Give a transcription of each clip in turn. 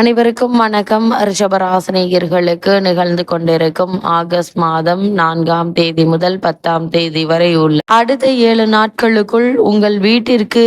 அனைவருக்கும் வணக்கம். ரிஷபராசினியர்களுக்கு நிகழ்ந்து கொண்டிருக்கும் ஆகஸ்ட் மாதம் 4ஆம் தேதி முதல் 10ஆம் தேதி வரை உள்ள அடுத்த 7 நாட்களுக்குள் உங்கள் வீட்டிற்கு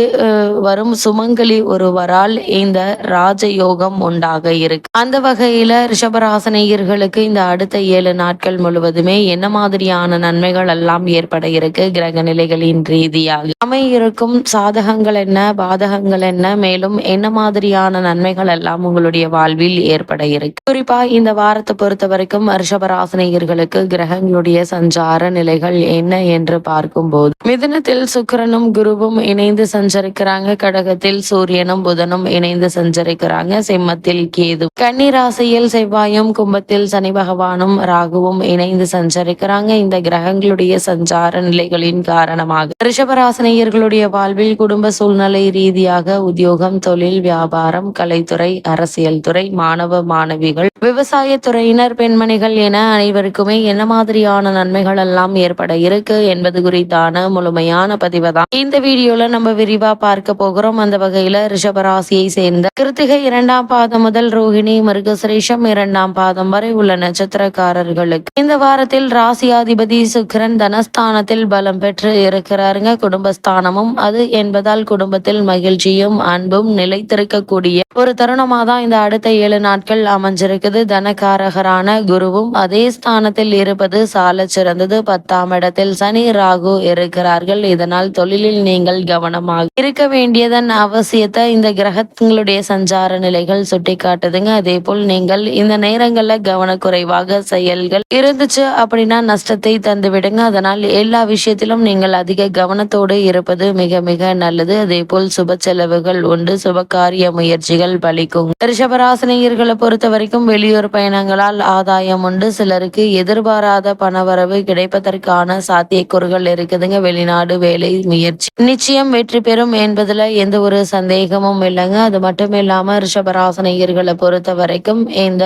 வரும் சுமங்கலி ஒருவரால் இந்த ராஜயோகம் உண்டாக இருக்கு. அந்த வகையில ரிஷபராசினியர்களுக்கு இந்த அடுத்த 7 நாட்கள் முழுவதுமே என்ன மாதிரியான நன்மைகள் எல்லாம் ஏற்பட இருக்கு, கிரக நிலைகளின் ரீதியாக அமையிருக்கும் சாதகங்கள் என்ன, பாதகங்கள் என்ன, மேலும் என்ன மாதிரியான நன்மைகள் எல்லாம் உங்களுடைய வாழ்வில் ஏற்பட இருக்கு. குறிப்பா இந்த வாரத்தை பொறுத்த வரைக்கும் ரிஷபராசினியர்களுக்கு கிரகங்களுடைய சஞ்சார நிலைகள் என்ன என்று பார்க்கும்போது, மிதுனத்தில் சுக்கிரனும் குருவும் இணைந்து சஞ்சரிக்கிறாங்க. கடகத்தில் சூரியனும் புதனும் இணைந்து சஞ்சரிக்கிறாங்க. சிம்மத்தில் கேது, கன்னி ராசியில் செவ்வாயும், கும்பத்தில் சனி பகவானும் ராகுவும் இணைந்து சஞ்சரிக்கிறாங்க. இந்த கிரகங்களுடைய சஞ்சார நிலைகளின் காரணமாக ரிஷபராசினியர்களுடைய வாழ்வில் குடும்ப சூழ்நிலை ரீதியாக உத்தியோகம், தொழில், வியாபாரம், கலைத்துறை, அரசியல் துறை, மாணவ மாணவிகள், விவசாய துறையினர், பெண்மணிகள் என அனைவருக்குமே என்ன மாதிரியான நன்மைகள் எல்லாம் ஏற்பட இருக்கு என்பது குறித்தான முழுமையான பதிவை தான் இந்த வீடியோல நம்ம விரிவா பார்க்க போகிறோம். அந்த வகையில ரிஷபராசியை சேர்ந்த கிருத்திகை 2ஆம் பாதம் முதல் ரோஹிணி, மிருகசிரீஷம் 2ஆம் பாதம் வரை உள்ள நட்சத்திரக்காரர்களுக்கு இந்த வாரத்தில் ராசியாதிபதி சுக்கிரன் தனஸ்தானத்தில் பலம் பெற்று இருக்கிறாருங்க. குடும்பஸ்தானமும் அது என்பதால் குடும்பத்தில் மகிழ்ச்சியும் அன்பும் நிலைத்திருக்கக்கூடிய ஒரு தருணமா தான் இந்த அடுத்த 7 நாட்கள் அமைஞ்சிருக்குது. தனகாரகரான குருவும் அதே ஸ்தானத்தில் இருப்பது சால சிறந்தது. 10ஆம் இடத்தில் சனி ராகு இருக்கிறார்கள். இதனால் தொழிலில் நீங்கள் கவனமாக இருக்க வேண்டியதன் அவசியத்தை இந்த கிரகங்களுடைய சஞ்சார நிலைகள் சுட்டி காட்டுதுங்க. அதே போல் நீங்கள் இந்த நேரங்கள்ல கவனக்குறைவாக செயல்கள் இருந்துச்சு அப்படின்னா நஷ்டத்தை தந்து விடுங்க. அதனால் எல்லா விஷயத்திலும் நீங்கள் அதிக கவனத்தோடு இருப்பது மிக மிக நல்லது. அதே போல் சுப செலவுகள் உண்டு, சுபகாரிய முயற்சிகள் பலிக்கும். ரிஷபராசினியர்களை பொறுத்த வரைக்கும் வெளியூர் பயணங்களால் ஆதாயம் உண்டு. சிலருக்கு எதிர்பாராத பணவரவு கிடைப்பதற்கான சாத்தியக்கூறுகள் இருக்குதுங்க. வெளிநாடு வேலை முயற்சி நிச்சயம் வெற்றி பெறும் என்பதுல எந்த ஒரு சந்தேகமும் இல்லைங்க. அது மட்டும் இல்லாம ரிஷபராசினியர்களை பொறுத்த வரைக்கும் இந்த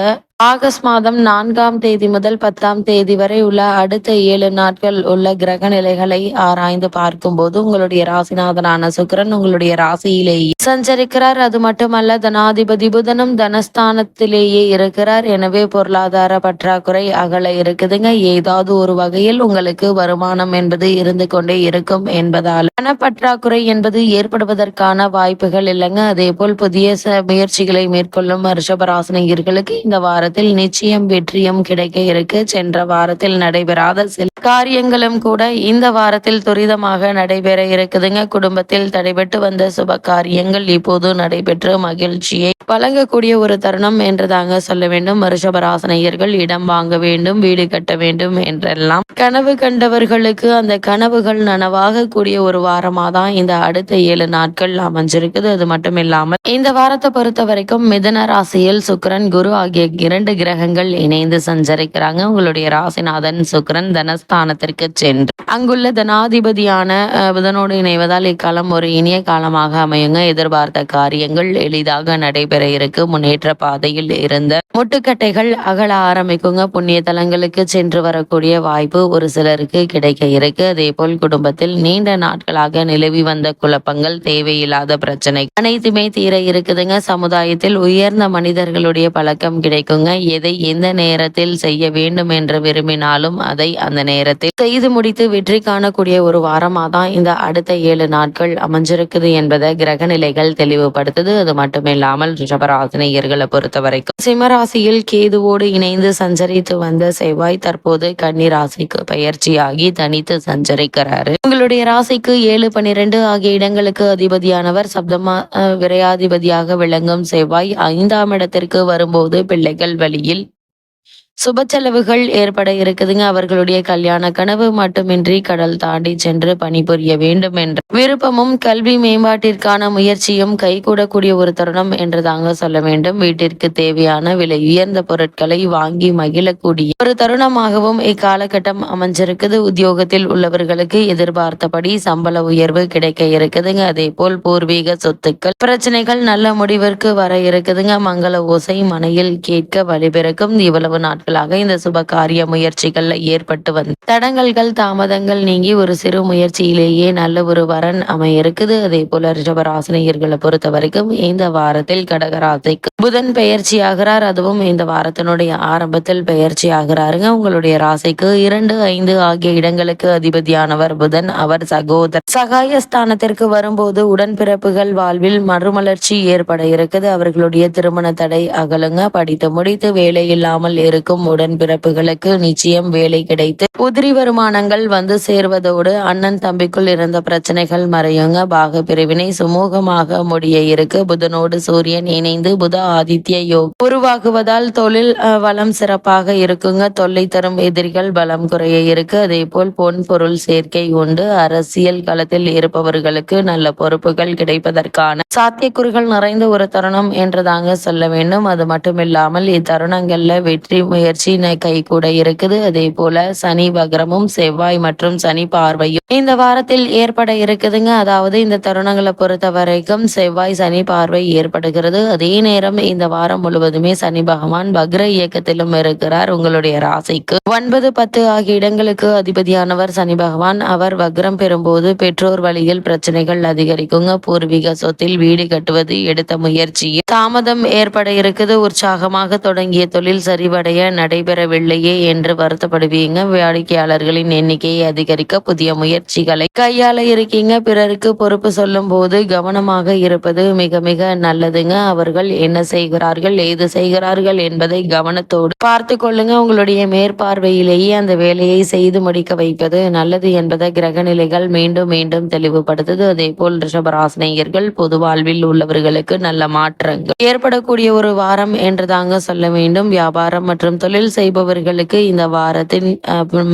ஆகஸ்ட் மாதம் 4ஆம் தேதி முதல் 10ஆம் தேதி வரை உள்ள அடுத்த 7 நாட்கள் உள்ள கிரக நிலைகளை ஆராய்ந்து பார்க்கும்போது உங்களுடைய ராசிநாதனான சுக்கிரன் உங்களுடைய ராசியிலேயே சஞ்சரிக்கிறார். அது மட்டுமல்ல, தனாதிபதி புதனும் தனஸ்தானத்திலேயே இருக்கிறார். எனவே பொருளாதார பற்றாக்குறை அகல இருக்குதுங்க. ஏதாவது ஒரு வகையில் உங்களுக்கு வருமானம் என்பது இருந்து கொண்டே இருக்கும் என்பதால் பணப்பற்றாக்குறை என்பது ஏற்படுவதற்கான வாய்ப்புகள் இல்லைங்க. அதே போல் புதிய முயற்சிகளை மேற்கொள்ளும் ரிஷபராசினியர்களுக்கு இந்த வாரத்தில் நிச்சயம் வெற்றியும் கிடைக்க இருக்கு. சென்ற வாரத்தில் நடைபெறாத சில காரியங்களும் கூட இந்த வாரத்தில் துரிதமாக நடைபெற இருக்குதுங்க. குடும்பத்தில் தடைபட்டு வந்த சுப காரியங்கள் இப்போது நடைபெற்று மகிழ்ச்சியை வழங்கக்கூடிய ஒரு தருணம் என்று தாங்க சொல்ல வேண்டும். ரிஷபராசினியர்கள் இடம் வாங்க வேண்டும், வீடு கட்ட வேண்டும் என்றெல்லாம் கனவு கண்டவர்களுக்கு அந்த கனவுகள் நனவாக கூடிய ஒரு வாரமா தான் இந்த அடுத்த 7 நாட்கள் அமைஞ்சிருக்குது. அது மட்டும் இல்லாமல் இந்த வாரத்தை பொறுத்த வரைக்கும் மிதுன ராசியில் சுக்கிரன், குரு ஆகிய 2 கிரகங்கள் இணைந்து சஞ்சரிக்கிறாங்க. உங்களுடைய ராசிநாதன் சுக்கிரன் தனஸ்தானத்திற்கு சென்று அங்குள்ள தனாதிபதியான புதனோடு இணைவதால் இக்காலம் ஒரு இனிய காலமாக அமையுங்க. எதிர்பார்த்த காரியங்கள் எளிதாக நடைபெற இருக்கு. முன்னேற்ற பாதையில் இருந்த முட்டுக்கட்டைகள் அகல ஆரம்பிக்குங்க. புண்ணிய தலங்களுக்கு சென்று வரக்கூடிய வாய்ப்பு ஒரு சிலருக்கு கிடைக்க இருக்கு. அதே போல் குடும்பத்தில் நீண்ட நாட்களாக நிலவி வந்த குழப்பங்கள், தேவையில்லாத பிரச்சனை அனைத்துமே தீர இருக்குதுங்க. சமுதாயத்தில் உயர்ந்த மனிதர்களுடைய பழக்கம் கிடைக்குங்க. எதை எந்த நேரத்தில் செய்ய வேண்டும் என்று விரும்பினாலும் அதை அந்த நேரத்தில் செய்து முடித்து வெற்றி காணக்கூடிய ஒரு வாரமா தான் இந்த அடுத்த 7 நாட்கள் அமைஞ்சிருக்குது என்பதை கிரக நிலைகள் தெளிவுபடுத்துது. அது மட்டும் இல்லாமல் ரிஷபராசினியர்களை பொறுத்த வரைக்கும் சிம்மராசியில் கேதுவோடு இணைந்து சஞ்சரித்து வந்த செவ்வாய் தற்போது கன்னி ராசிக்கு பயிற்சியாகி தனித்து சஞ்சரிக்கிறாரு. உங்களுடைய ராசிக்கு 7, 12 ஆகிய இடங்களுக்கு அதிபதியானவர் சப்தமா விரையாதிபதியாக விளங்கும் செவ்வாய் 5ஆம் இடத்திற்கு வரும்போது பிள்ளைகள் வழியில் சுப செலவுகள் ஏற்பட இருக்குதுங்க. அவர்களுடைய கல்யாண கனவு மட்டுமின்றி கடல் தாண்டி சென்று பணிபுரிய வேண்டும் என்ற விருப்பமும் கல்வி மேம்பாட்டிற்கான முயற்சியும் கைகூடக்கூடிய ஒரு தருணம் என்று தாங்க சொல்ல வேண்டும். வீட்டிற்கு தேவையான விலை உயர்ந்த பொருட்களை வாங்கி மகிழக்கூடிய ஒரு தருணமாகவும் இக்காலகட்டம் அமைஞ்சிருக்குது. உத்தியோகத்தில் உள்ளவர்களுக்கு எதிர்பார்த்தபடி சம்பள உயர்வு கிடைக்க இருக்குதுங்க. அதே போல் பூர்வீக சொத்துக்கள் பிரச்சனைகள் நல்ல முடிவிற்கு வர இருக்குதுங்க. மங்கள ஓசை மனையில் கேட்க வழிபிறக்கும். இவ்வளவு நாட்கள் நாட்களாக இந்த சுப காரிய முயற்சிகள்ல ஏற்பட்டு வந்து தடங்கல்கள் தாமதங்கள் நீங்கி ஒரு சிறு முயற்சியிலேயே நல்ல ஒரு வரன் அமைய இருக்குது. அதே போல ரிஷபராசினியர்களை பொறுத்த வரைக்கும் இந்த வாரத்தில் கடகராசிக்கு புதன் பெயர்ச்சி ஆகிறார். அதுவும் இந்த வாரத்தினுடைய ஆரம்பத்தில் பெயர்ச்சி ஆகிறாருங்க. உங்களுடைய ராசிக்கு 2, 5 ஆகிய இடங்களுக்கு அதிபதியானவர் புதன். அவர் சகாயஸ்தானத்திற்கு வரும்போது உடன்பிறப்புகள் வாழ்வில் மறுமலர்ச்சி ஏற்பட இருக்குது. அவர்களுடைய திருமண தடை அகலுங்க. படித்து முடித்து வேலை இல்லாமல் இருக்கும் உடன்பிறப்புகளுக்கு நிச்சயம் வேலை கிடைத்து உதிரி வருமானங்கள் வந்து சேர்வதோடு அண்ணன் தம்பிக்குள் இருந்த பிரச்சனைகள் மறையுங்க. பாக பிரிவினை சுமூகமாக முடிய இருக்கு. புதனோடு சூரியன் இணைந்து புத ஆதித்ய யோகம் உருவாகுவதால் தொழில் வளம் சிறப்பாக இருக்குங்க. தொல்லை தரும் எதிரிகள் பலம் குறைய இருக்கு. அதே போல் பொன் பொருள் சேர்க்கை உண்டு. அரசியல் களத்தில் இருப்பவர்களுக்கு நல்ல பொறுப்புகள் கிடைப்பதற்கான சாத்தியக்கூறுகள் நிறைந்த ஒரு தருணம் என்று தாங்க சொல்ல வேண்டும். அது மட்டுமில்லாமல் இத்தருணங்கள்ல வெற்றி முயற்சி கை கூட இருக்குது. அதே போல சனி வக்ரமும் செவ்வாய் மற்றும் சனி பார்வையும் இந்த வாரத்தில் ஏற்பட இருக்குதுங்க. அதாவது இந்த தருணங்களை பொறுத்த வரைக்கும் செவ்வாய் சனி பார்வை ஏற்படுகிறது. அதே நேரம் இந்த வாரம் முழுவதுமே சனி பகவான் வக்ர இயக்கத்திலும் இருக்கிறார். உங்களுடைய ராசிக்கு 9, 10 ஆகிய இடங்களுக்கு அதிபதியானவர் சனி பகவான். அவர் வக்ரம் பெறும்போது பெற்றோர் வழியில் பிரச்சனைகள் அதிகரிக்குங்க. பூர்வீக சொத்தில் வீடு கட்டுவது எடுத்த முயற்சியில் தாமதம் ஏற்பட இருக்குது. உற்சாகமாக தொடங்கிய தொழில் சரிவடைய நடைபெறவில்லையே என்று வருத்தப்படுவீங்க. வாடிக்கையாளர்களின் எண்ணிக்கையை அதிகரிக்க புதிய முயற்சிகளை கையாள இருக்கீங்க. பிறருக்கு பொறுப்பு சொல்லும் போது கவனமாக இருப்பது மிக மிக நல்லதுங்க. அவர்கள் என்ன செய்கிறார்கள் ஏது செய்கிறார்கள் என்பதை கவனத்தோடு பார்த்து கொள்ளுங்க. உங்களுடைய மேற்பார்வையிலேயே அந்த வேலையை செய்து முடிக்க வைப்பது நல்லது என்பதை கிரக நிலைகள் மீண்டும் மீண்டும் தெளிவுபடுத்துது. அதே போல் ரிஷபராசினியர்கள் பொது வாழ்வில் உள்ளவர்களுக்கு நல்ல மாற்றங்கள் ஏற்படக்கூடிய ஒரு வாரம் என்று தாங்க சொல்ல வேண்டும். வியாபாரம் மற்றும் தொழில் செய்பவர்களுக்கு இந்த வாரத்தின்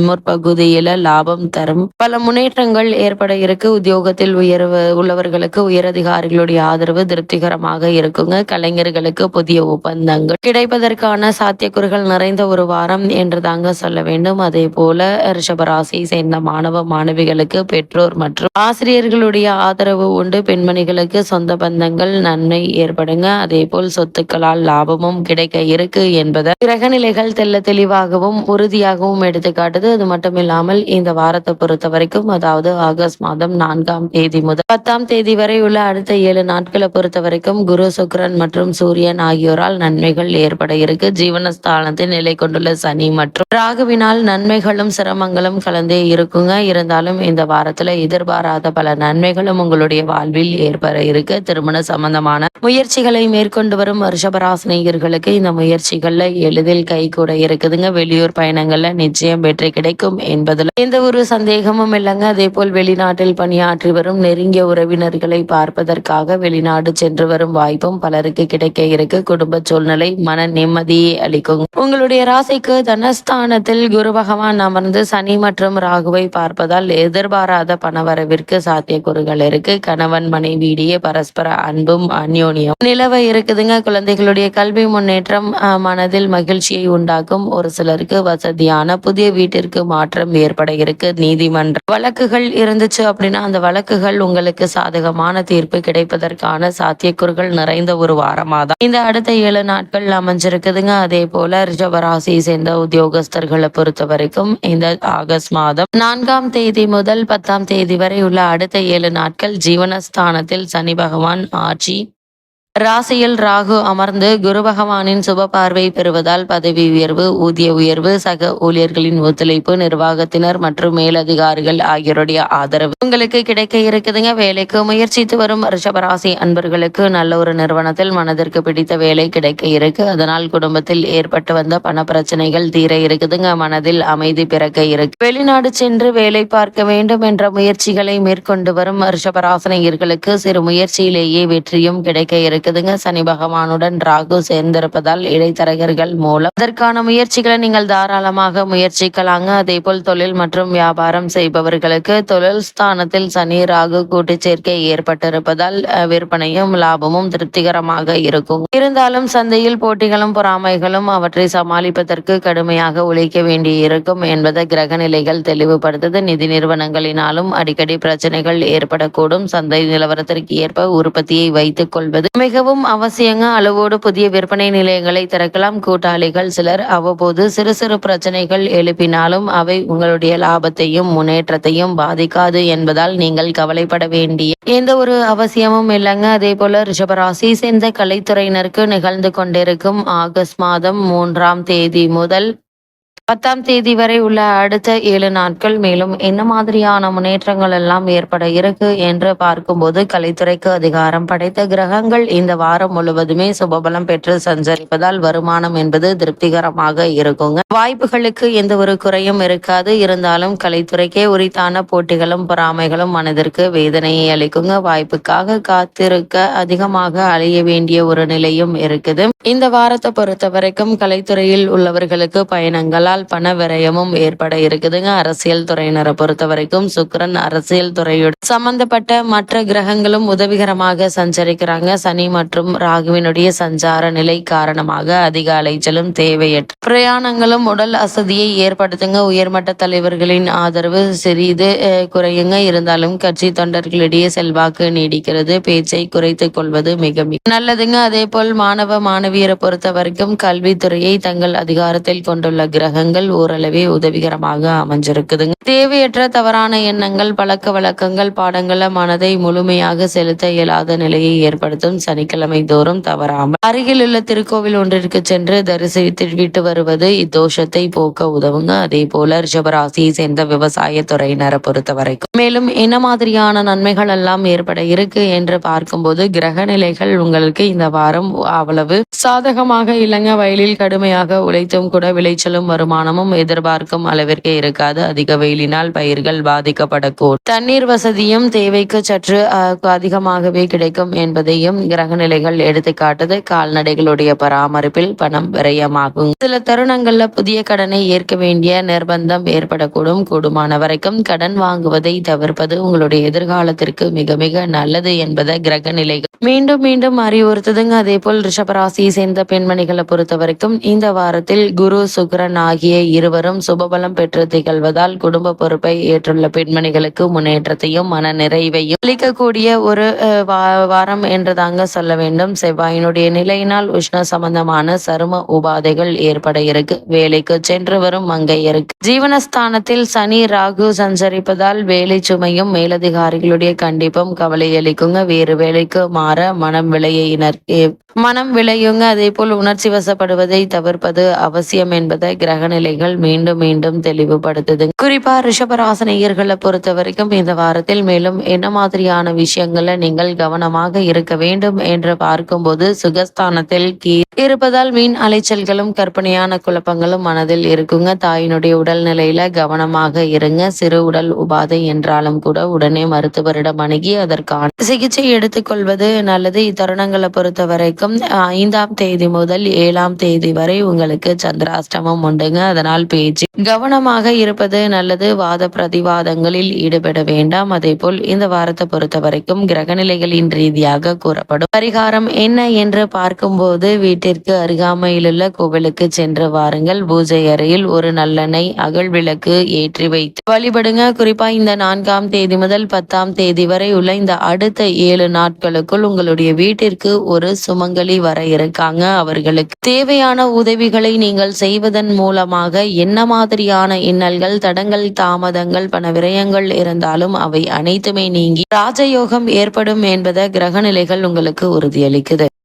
முற்பகுதியில லாபம் தரும் பல முன்னேற்றங்கள் ஏற்பட இருக்கு. உத்தியோகத்தில் உயர்வு உள்ளவர்களுக்கு உயரதிகாரிகளுடைய ஆதரவு திருப்திகரமாக இருக்குங்க. கலைஞர்களுக்கு புதிய ஒப்பந்தங்கள் கிடைப்பதற்கான சாத்தியக்கூறுகள் நிறைந்த ஒரு வாரம் என்று தாங்க சொல்ல வேண்டும். அதே போல ரிஷபராசியை சேர்ந்த மாணவ மாணவிகளுக்கு பெற்றோர் மற்றும் ஆசிரியர்களுடைய ஆதரவு உண்டு. பெண்மணிகளுக்கு சொந்த பந்தங்கள் நன்மை ஏற்படுங்க. அதே போல் சொத்துக்களால் லாபமும் கிடைக்க இருக்கு என்பதை கிரகநிலைகள் தெளிவாகவும் உறுதியாகவும் எடுத்துக்காட்டுது. அது மட்டும் இல்லாமல் இந்த வாரத்தை பொறுத்த வரைக்கும், அதாவது ஆகஸ்ட் மாதம் 4ஆம் தேதி முதல் 10ஆம் தேதி வரை உள்ள அடுத்த 7 நாட்களை பொறுத்த வரைக்கும் குரு, சுக்கிரன் மற்றும் சூரியன் ஆகியோரால் நன்மைகள் ஏற்பட இருக்கு. ஜீவனஸ்தானத்தில் நிலை கொண்டுள்ள சனி மற்றும் ராகுவினால் நன்மைகளும் சிரமங்களும் கலந்தே இருக்குங்க. இருந்தாலும் இந்த வாரத்துல எதிர்பாராத பல நன்மைகளும் உங்களுடைய வாழ்வில் ஏற்பட இருக்கு. திருமண சம்பந்தமான முயற்சிகளை மேற்கொண்டு வரும் ரிஷபராசினியர்களுக்கு இந்த முயற்சிகள்ல எளிதில் கை கூட இருக்குதுங்க. வெளியூர் பயணங்கள்ல நிச்சயம் வெற்றி கிடைக்கும் என்பதுல எந்த ஒரு சந்தேகமும் இல்லைங்க. அதே போல் வெளிநாட்டில் பணியாற்றி வரும் நெருங்கிய உறவினர்களை பார்ப்பதற்காக வெளிநாடு சென்று வரும் வாய்ப்பும் பலருக்கு கிடைக்க இருக்கு. குடும்ப சூழ்நிலை மன நிம்மதியை அளிக்கும். உங்களுடைய ராசிக்கு தனஸ்தானத்தில் குரு பகவான் அமர்ந்து சனி மற்றும் ராகுவை பார்ப்பதால் எதிர்பாராத பணவரவிற்கு சாத்தியக்கூறுகள் இருக்கு. கணவன் மனைவியிடையே பரஸ்பர அன்பும் அந்யோன்யம் நிலவ இருக்குதுங்க. குழந்தைகளுடைய கல்வி முன்னேற்றம் மனதில் மகிழ்ச்சியை உண்டாக்கும். ஒரு சிலருக்கு வசதியான புதிய வீட்டிற்கு மாற்றம் ஏற்பட இருக்கு. நீதிமன்ற வழக்குகள் இருந்துச்சு அப்படின்னா அந்த வழக்குகள் உங்களுக்கு சாதகமான தீர்ப்பு கிடைப்பதற்கான சாத்தியக்கூறுகள் நிறைந்த ஒரு வாரமா தான் இந்த அடுத்த 7 நாட்கள் அமைஞ்சிருக்குதுங்க. அதே போல ரிஷபராசியை சேர்ந்த உத்தியோகஸ்தர்களை பொறுத்த வரைக்கும் இந்த ஆகஸ்ட் மாதம் 4ஆம் தேதி முதல் 10ஆம் தேதி வரை உள்ள அடுத்த 7 நாட்கள் ஜீவனஸ்தானத்தில் சனி பகவான் ஆட்சி, ராசியில் ராகு அமர்ந்து குரு பகவானின் சுப பார்வை பெறுவதால் பதவி உயர்வு, ஊதிய உயர்வு, சக ஊழியர்களின் ஒத்துழைப்பு, நிர்வாகத்தினர் மற்றும் மேலதிகாரிகள் ஆகியோருடைய ஆதரவு உங்களுக்கு கிடைக்க இருக்குதுங்க. வேலைக்கு முயற்சித்து வரும் ரிஷபராசி அன்பர்களுக்கு நல்ல ஒரு நிறுவனத்தில் மனதிற்கு பிடித்த வேலை கிடைக்க இருக்கு. அதனால் குடும்பத்தில் ஏற்பட்டு வந்த பண பிரச்சனைகள் தீர இருக்குதுங்க. மனதில் அமைதி பிறக்க இருக்கு. வெளிநாடு சென்று வேலை பார்க்க வேண்டும் என்ற முயற்சிகளை மேற்கொண்டு வரும் ரிஷபராசினியர்களுக்கு சிறு முயற்சியிலேயே வெற்றியும் கிடைக்க இருக்கு. சனி பகவானுடன் ராகு சேர்ந்திருப்பதால் இடைத்தரகர்கள் மூலம் அதற்கான முயற்சிகளை நீங்கள் தாராளமாக முயற்சிக்கலாங்க. அதே போல் தொழில் மற்றும் வியாபாரம் செய்பவர்களுக்கு தொழில் ஸ்தானத்தில் சனி ராகு கூட்டு சேர்க்கை ஏற்பட்டிருப்பதால் விற்பனையும் லாபமும் திருப்திகரமாக இருக்கும். இருந்தாலும் சந்தையில் போட்டிகளும் பொறாமைகளும் அவற்றை சமாளிப்பதற்கு கடுமையாக உழைக்க வேண்டி இருக்கும் என்பதை கிரக நிலைகள் தெளிவுபடுத்தது. நிதி நிறுவனங்களினாலும் அடிக்கடி பிரச்சனைகள் ஏற்படக்கூடும். சந்தை நிலவரத்திற்கு ஏற்ப உற்பத்தியை வைத்துக் கொள்வது மிக மிகவும் அவசியங்க. அளவோடு புதிய விற்பனை நிலையங்களை திறக்கலாம். கூட்டாளிகள் சிலர் அவ்வப்போது சிறு சிறு பிரச்சனைகள் எழுப்பினாலும் அவை உங்களுடைய லாபத்தையும் முன்னேற்றத்தையும் பாதிக்காது என்பதால் நீங்கள் கவலைப்பட வேண்டிய எந்த ஒரு அவசியமும் இல்லைங்க. அதே போல ரிஷபராசி சேர்ந்த கலைத்துறையினருக்கு நிகழ்ந்து கொண்டிருக்கும் ஆகஸ்ட் மாதம் 3ஆம் தேதி முதல் 10ஆம் தேதி வரை உள்ள அடுத்த 7 நாட்கள் மேலும் என்ன மாதிரியான முன்னேற்றங்கள் எல்லாம் ஏற்பட இருக்கு என்று பார்க்கும்போது, கலைத்துறைக்கு அதிகாரம் படைத்த கிரகங்கள் இந்த வாரம் முழுவதுமே சுபபலம் பெற்று சஞ்சரிப்பதால் வருமானம் என்பது திருப்திகரமாக இருக்குங்க. வாய்ப்புகளுக்கு எந்த ஒரு குறையும் இருக்காது. இருந்தாலும் கலைத்துறைக்கே உரித்தான போட்டிகளும் பொறாமைகளும் மனதிற்கு வேதனையை அளிக்குங்க. வாய்ப்புக்காக காத்திருக்க அதிகமாக அலைய வேண்டிய ஒரு நிலையும் இருக்குது. இந்த வாரத்தை பொறுத்த வரைக்கும் கலைத்துறையில் உள்ளவர்களுக்கு பயணங்களால் பண விரயமும் ஏற்பட இருக்குதுங்க. அரசியல் துறையினரை பொறுத்த வரைக்கும் சுக்கிரன் அரசியல் துறையுடன் சம்பந்தப்பட்ட மற்ற கிரகங்களும் உதவிகரமாக சஞ்சரிக்கிறாங்க. சனி மற்றும் ராகுவினுடைய சஞ்சார நிலை காரணமாக அதிக அலைச்சலும் தேவையற்ற பிரயாணங்களும் உடல் அசதியை ஏற்படுத்துங்க. உயர்மட்ட தலைவர்களின் ஆதரவு சிறிது குறையுங்க. இருந்தாலும் கட்சி தொண்டர்களிடையே செல்வாக்கு நீடிக்கிறது. பேச்சை குறைத்துக் கொள்வது மிக நல்லதுங்க. அதே போல் மாணவ மாணவியரை பொறுத்த வரைக்கும் கல்வித்துறையை தங்கள் அதிகாரத்தில் கொண்டுள்ள கிரகங்கள் ஓரளவே உதவிகரமாக அமைஞ்சிருக்குதுங்க. தேவையற்ற தவறான எண்ணங்கள் பழக்க வழக்கங்கள் பாடங்கள மனதை முழுமையாக செலுத்த இயலாத நிலையை ஏற்படுத்தும். சனிக்கிழமை தோறும் தவறாமல் அருகில் உள்ள திருக்கோவில் ஒன்றிற்கு சென்று தரிசித்து வருவது இத்தோஷத்தை போக்க உதவுங்க. அதே போல ரிஷபராசியை சேர்ந்த விவசாய துறையினரை பொறுத்த வரைக்கும் மேலும் என்ன மாதிரியான நன்மைகள் எல்லாம் ஏற்பட இருக்கு என்று பார்க்கும்போது, கிரக நிலைகள் உங்களுக்கு இந்த வாரம் அவ்வளவு சாதகமாக இல்லைங்க. வயலில் கடுமையாக உழைத்தும் கூட விளைச்சலும் வருமானமும் எதிர்பார்க்கும் அளவிற்கு இருக்காது. அதிக வெயிலினால் பயிர்கள் பாதிக்கப்படக்கூடும். தண்ணீர் வசதியும் தேவைக்கு சற்று அதிகமாகவே கிடைக்கும் என்பதையும் கிரக நிலைகள் எடுத்துக்காட்டுது. கால்நடைகளுடைய பராமரிப்பில் பணம் விரயமாகும். சில தருணங்கள்ல புதிய கடனை ஏற்க வேண்டிய நிர்பந்தம் ஏற்படக்கூடும். கூடுமான வரைக்கும் கடன் வாங்குவதை தவிர்ப்பது உங்களுடைய எதிர்காலத்திற்கு மிக மிக நல்லது என்பதை கிரக நிலைகள் மீண்டும் மீண்டும் அறிவுறுத்துதுங்க. அதே போல் ரிஷபராசியை சேர்ந்த பெண்மணிகளை பொறுத்த வரைக்கும் இந்த வாரத்தில் குரு சுக்கிரன் ஆகிய இருவரும் சுபபலம் பெற்று திகழ்வதால் குடும்ப பொறுப்பை ஏற்றுள்ள பெண்மணிகளுக்கு முன்னேற்றத்தையும் மன நிறைவையும் அளிக்கக்கூடிய ஒரு வாரம் என்று தாங்க சொல்ல வேண்டும். செவ்வாயினுடைய நிலையினால் உஷ்ண சம்பந்தமான சரும உபாதைகள் ஏற்பட இருக்கு. வேலைக்கு சென்று வரும் மங்கையருக்கு ஜீவனஸ்தானத்தில் சனி ராகு சஞ்சரிப்பதால் வேலை சுமையும் மேலதிகாரிகளுடைய கண்டிப்பும் கவலை அளிக்குங்க. வேறு வேலைக்கு மாற மனம் விளையுங்க. அதே போல் உணர்ச்சி வசப்படுவதை தவிர்ப்பது அவசியம் என்பதை கிரக நிலைகள் மீண்டும் மீண்டும் தெளிவுபடுத்துது. குறிப்பா ரிஷபராசினியர்களை பொறுத்த வரைக்கும் இந்த வாரத்தில் மேலும் என்ன மாதிரியான விஷயங்களை நீங்கள் கவனமாக இருக்க வேண்டும் என்று பார்க்கும்போது, சுகஸ்தானத்தில் இருப்பதால் மீன் அலைச்சல்களும் கற்பனையான குழப்பங்களும் மனதில் இருக்குங்க. தாயினுடைய உடல் நிலையில கவனமாக இருங்க. சிறு உடல் உபாதை என்றாலும் கூட உடனே மருத்துவரிடம் அணுகி அதற்கான சிகிச்சை எடுத்துக்கொள்வது நல்லது. இத்தருணங்களை பொறுத்த வரைக்கும் 5ஆம் தேதி முதல் 7ஆம் தேதி வரை உங்களுக்கு சந்திராஷ்டமம் உண்டுங்க. அதனால் பேச்சு கவனமாக இருப்பது நல்லது. வாத பிரதிவாதங்களில் ஈடுபட வேண்டாம். அதே போல் இந்த வாரத்தை பொறுத்த வரைக்கும் கிரகநிலைகளின் ரீதியாக கூறப்படும் பரிகாரம் என்ன என்று பார்க்கும்போது, வீட்டிற்கு அருகாமையிலுள்ள கோவிலுக்கு சென்று வாருங்கள். பூஜை அறையில் ஒரு நல்லெண்ணெய் அகல் விளக்கு ஏற்றி வைத்து வழிபடுங்க. குறிப்பா இந்த 4ஆம் தேதி முதல் 10ஆம் தேதி வரை உள்ள இந்த அடுத்த 7 நாட்களுக்குள் உங்களுடைய வீட்டிற்கு ஒரு சுமங்கலி வர இருக்காங்க. அவர்களுக்கு தேவையான உதவிகளை நீங்கள் செய்வதன் மூலமாக என்ன மாதிரியான இன்னல்கள் தடங்கள் தாமதங்கள் பண விரயங்கள் இருந்தாலும் அவை அனைத்துமே நீங்கி ராஜயோகம் ஏற்படும் என்பதை கிரக நிலைகள் உங்களுக்கு உறுதியளிக்குது.